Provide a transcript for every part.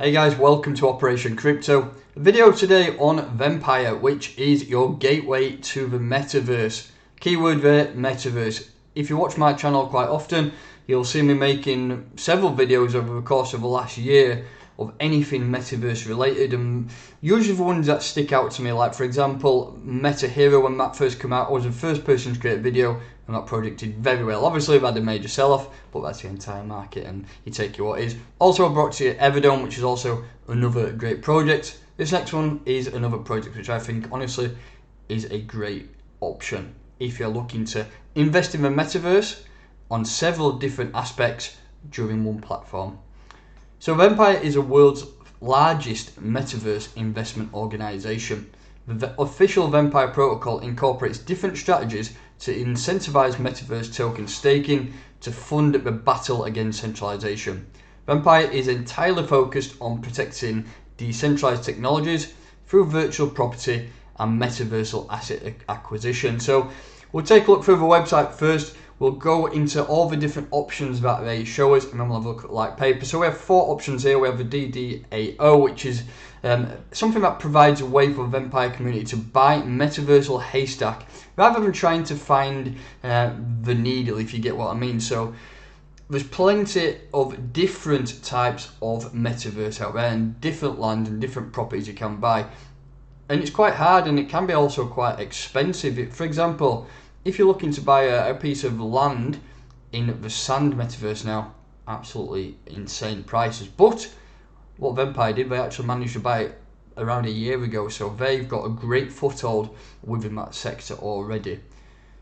Hey guys, welcome to Operation Crypto. A video today on vEMPIRE, which is your gateway to the metaverse. Keyword there, metaverse. If you watch my channel quite often, you'll see me making several videos over the course of the last year of anything metaverse related, and usually the ones that stick out to me, like for example Meta Hero, when that first came out, I was the first person to create a video and that project did very well. Obviously we've had a major sell-off, but that's the entire market and you take it what is. Also I brought to you Everdome, which is also another great project. This next one is another project which I think honestly is a great option if you're looking to invest in the metaverse on several different aspects during one platform. So vEMPIRE is the world's largest metaverse investment organization. The official vEMPIRE protocol incorporates different strategies to incentivize metaverse token staking to fund the battle against centralization. vEMPIRE is entirely focused on protecting decentralized technologies through virtual property and metaversal asset acquisition. So we'll take a look through the website first. We'll go into all the different options that they show us, and then we'll have a look at like paper. So we have four options here. We have the DDAO, which is something that provides a way for the vEMPIRE community to buy metaversal haystack rather than trying to find the needle, if you get what I mean. So there's plenty of different types of metaverse out there and different land and different properties you can buy. And it's quite hard, and it can be also quite expensive. For example, if you're looking to buy a piece of land in the Sand metaverse now, absolutely insane prices. But what vEMPIRE did, they actually managed to buy it around a year ago, so they've got a great foothold within that sector already.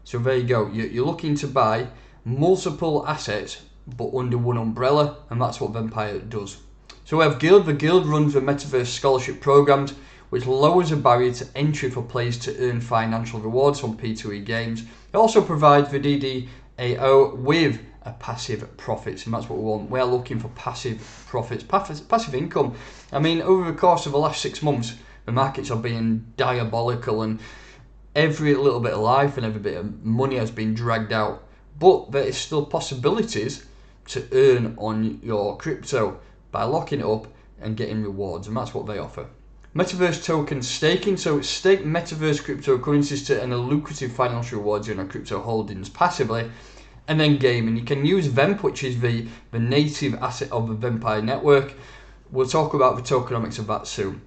So there you go, you're looking to buy multiple assets but under one umbrella, and that's what vEMPIRE does. So we have Guild. The Guild runs the metaverse scholarship programs, which lowers the barrier to entry for players to earn financial rewards from P2E games. It also provides the DDAO with a passive profits, and that's what we want. We're looking for passive profits, passive income. I mean, over the course of the last 6 months, the markets are being diabolical, and every little bit of life and every bit of money has been dragged out. But there is still possibilities to earn on your crypto by locking it up and getting rewards, and that's what they offer. Metaverse token staking, so stake metaverse cryptocurrencies to earn a lucrative financial rewards on your crypto holdings passively, and then game. And you can use VEMP, which is the native asset of the vEMPIRE network. We'll talk about the tokenomics of that soon.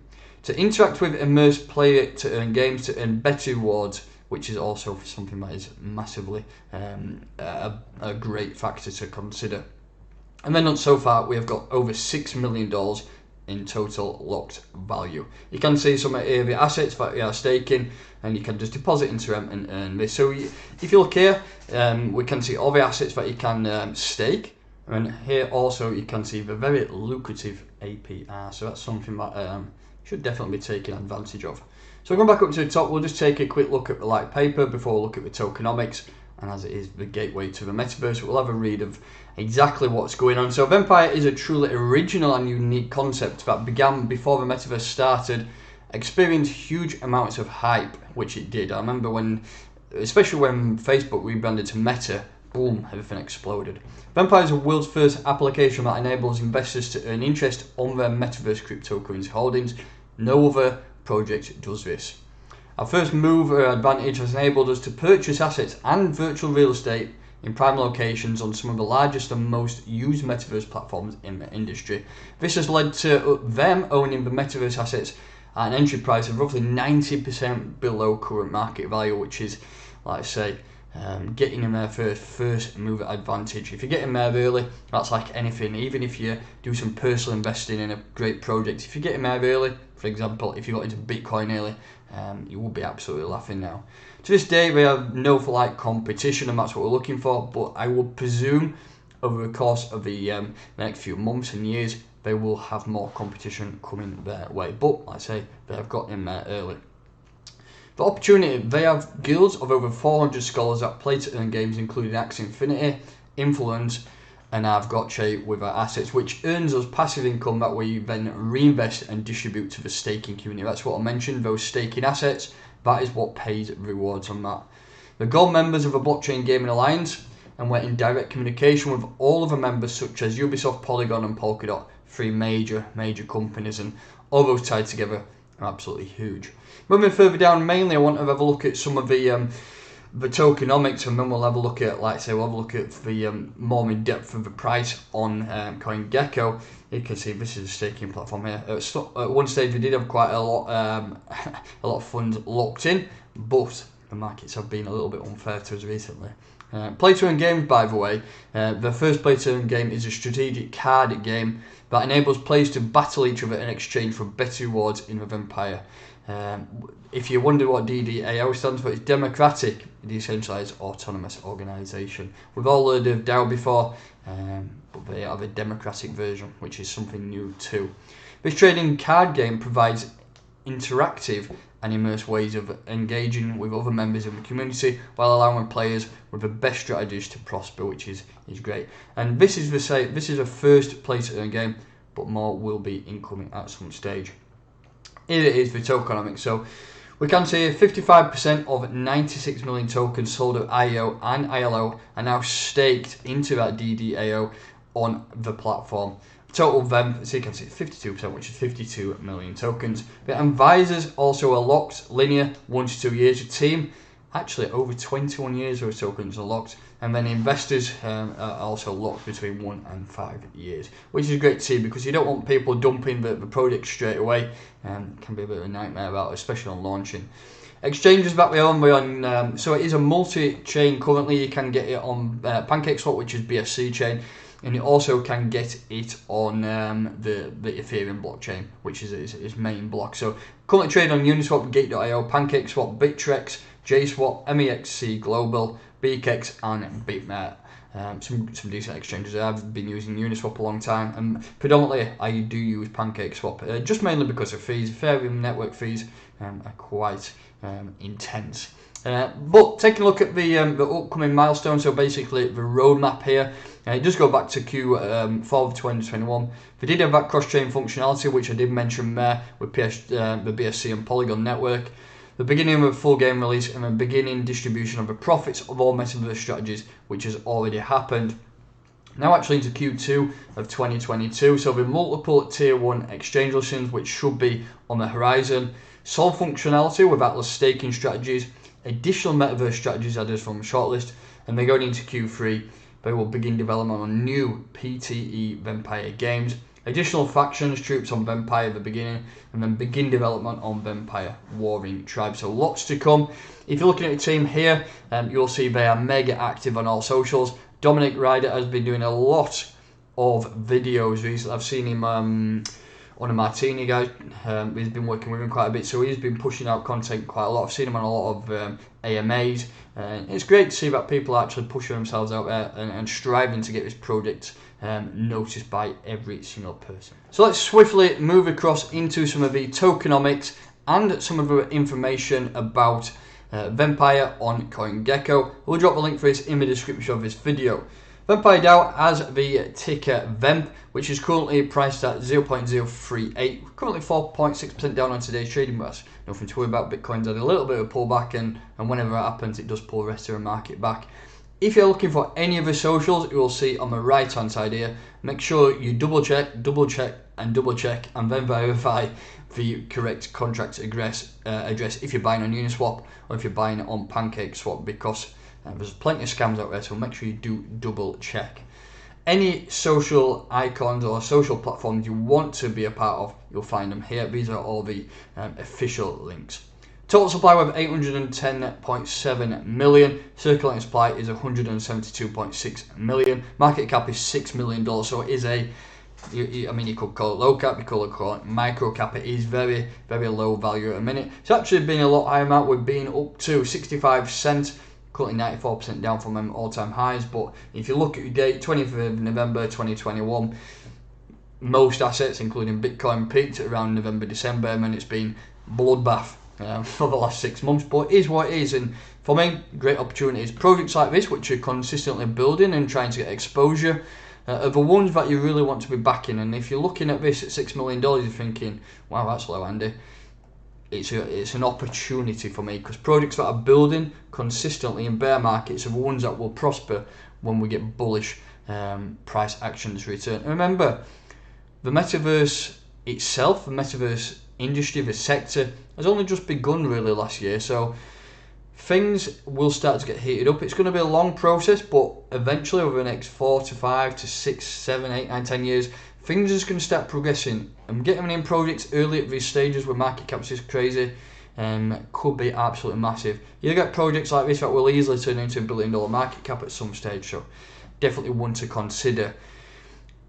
To interact with immersed player to earn games to earn better rewards, which is also something that is massively a great factor to consider. And then so far we have got over $6 million in total locked value. You can see some of the assets that we are staking, and you can just deposit into them and earn this. So if you look here, we can see all the assets that you can stake, and here also you can see the very lucrative APR. So that's something that should definitely be taken advantage of. So going back up to the top, we'll just take a quick look at the light paper before we look at the tokenomics. And as it is the gateway to the metaverse, we'll have a read of exactly what's going on. So vEMPIRE is a truly original and unique concept that began before the metaverse started, experienced huge amounts of hype, which it did. I remember when, especially when Facebook rebranded to Meta, boom, everything exploded. vEMPIRE is the world's first application that enables investors to earn interest on their metaverse cryptocurrency holdings. No other project does this. Our first mover advantage has enabled us to purchase assets and virtual real estate in prime locations on some of the largest and most used metaverse platforms in the industry. This has led to them owning the metaverse assets at an entry price of roughly 90% below current market value, which is, like I say, getting in there first mover advantage. If you get in there early, that's like anything. Even if you do some personal investing in a great project, if you get in there early, for example, if you got into Bitcoin early, you will be absolutely laughing now. To this day, we have no for like competition, and that's what we're looking for. But I would presume over the course of the next few months and years, they will have more competition coming their way. But like I say, they have got in there early. The opportunity, they have guilds of over 400 scholars that play to earn games, including Axie Infinity, Influence, and I've got Che with our assets, which earns us passive income that we then reinvest and distribute to the staking community. That's what I mentioned, those staking assets, that is what pays rewards on that. The gold members of the Blockchain Gaming Alliance, and we're in direct communication with all of the members such as Ubisoft, Polygon and Polkadot three major companies, and all those tied together are absolutely huge. Moving further down, mainly I want to have a look at some of the tokenomics, and then we'll have a look at, like I say, we'll have a look at the more in depth of the price on CoinGecko. You can see this is a staking platform here. At one stage we did have quite a lot of funds locked in, but the markets have been a little bit unfair to us recently. Play to earn games, by the way, the first play to earn game is a strategic card game that enables players to battle each other in exchange for better rewards in the Vampire. If you wonder what DDAO stands for, it's Democratic Decentralized Autonomous Organization. We've all heard of DAO before, but they have a democratic version, which is something new too. This trading card game provides interactive and immersive ways of engaging with other members of the community while allowing players with the best strategies to prosper, which is great. And this is a first play to earn game, but more will be incoming at some stage. Here it is for tokenomics. So we can see 55% of 96 million tokens sold at IO and ILO are now staked into that DDAO on the platform. Total VEMP, so you can see 52%, which is 52 million tokens. The advisors also are locked linear 1 to 2 years. The team, actually over 21 years those tokens are locked. And then investors are also locked between 1 and 5 years, which is great to see, because you don't want people dumping the product straight away. Can be a bit of a nightmare about, especially on launching. Exchanges that we're on, so it is a multi-chain currently. You can get it on PancakeSwap, which is BSC chain, and you also can get it on the Ethereum blockchain, which is its main block. So currently trade on Uniswap, Gate.io, PancakeSwap, Bittrex, JSwap, mexc Global, BKEX and Bitmart. Some decent exchanges. I've been using Uniswap a long time, and predominantly I do use PancakeSwap, just mainly because of fees. Ethereum network fees are quite intense. But taking a look at the upcoming milestones, so basically the roadmap here, it does go back to Q4 of 2021. We did have that cross-chain functionality, which I did mention there with the BSC and Polygon network. The beginning of a full game release and the beginning distribution of the profits of all metaverse strategies, which has already happened. Now actually into Q2 of 2022, so the multiple tier 1 exchange listings, which should be on the horizon. Solve functionality with Atlas staking strategies, additional metaverse strategies added from the shortlist, and then going into Q3, they will begin development on new PTE Vampire games. Additional factions, troops on Vampire at the beginning, and then begin development on Vampire Warring Tribe. So lots to come. If you're looking at the team here, you'll see they are mega active on all socials. Dominic Ryder has been doing a lot of videos recently. I've seen him on a Martini guy. He's been working with him quite a bit, so he's been pushing out content quite a lot. I've seen him on a lot of AMAs. It's great to see that people are actually pushing themselves out there and striving to get this project noticed by every single person. So let's swiftly move across into some of the tokenomics and some of the information about Vempire on CoinGecko. We'll drop the link for this in the description of this video. Vempire DAO has the ticker VEMP, which is currently priced at 0.038, currently 4.6% down on today's trading, but that's nothing to worry about. Bitcoin's had a little bit of a pullback, and whenever that happens, it does pull the rest of the market back. If you're looking for any of the socials, you will see on the right hand side here, make sure you double check, and then verify the correct contract address if you're buying on Uniswap or if you're buying it on PancakeSwap, because there's plenty of scams out there, so make sure you do double check. Any social icons or social platforms you want to be a part of, you'll find them here. These are all the official links. Total supply of 810.7 million. Circulating supply is 172.6 million. Market cap is $6 million. So it is you could call it low cap, you could call it micro cap. It is very, very low value at a minute. It's actually been a lot higher amount. We've been up to 65 cents. Currently 94% down from them all-time highs. But if you look at the date, 20th of November 2021, most assets, including Bitcoin, peaked around November, December, and then it's been bloodbath for the last 6 months. But it is what it is, and for me, great opportunities. Projects like this, which are consistently building and trying to get exposure, are the ones that you really want to be backing. And if you're looking at this at $6 million, you're thinking, wow, that's low, Andy. It's an opportunity for me, because projects that are building consistently in bear markets are the ones that will prosper when we get bullish price actions return. And remember, The metaverse itself, the metaverse industry, the sector, has only just begun really last year, so things will start to get heated up. It's going to be a long process, but eventually over the next 4 to 5 to 6, 7, 8, 9, 10 years, things are just going to start progressing. I'm getting in projects early at these stages where market caps is crazy, could be absolutely massive. You get projects like this that will easily turn into $1 billion market cap at some stage, so definitely one to consider.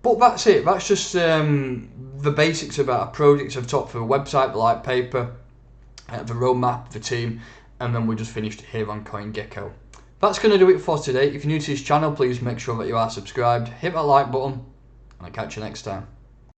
But that's it. That's just the basics about a project. I've talked for the website, the white paper, the roadmap, the team, and then we just finished here on CoinGecko. That's going to do it for today. If you're new to this channel, please make sure that you are subscribed. Hit that like button, and I'll catch you next time.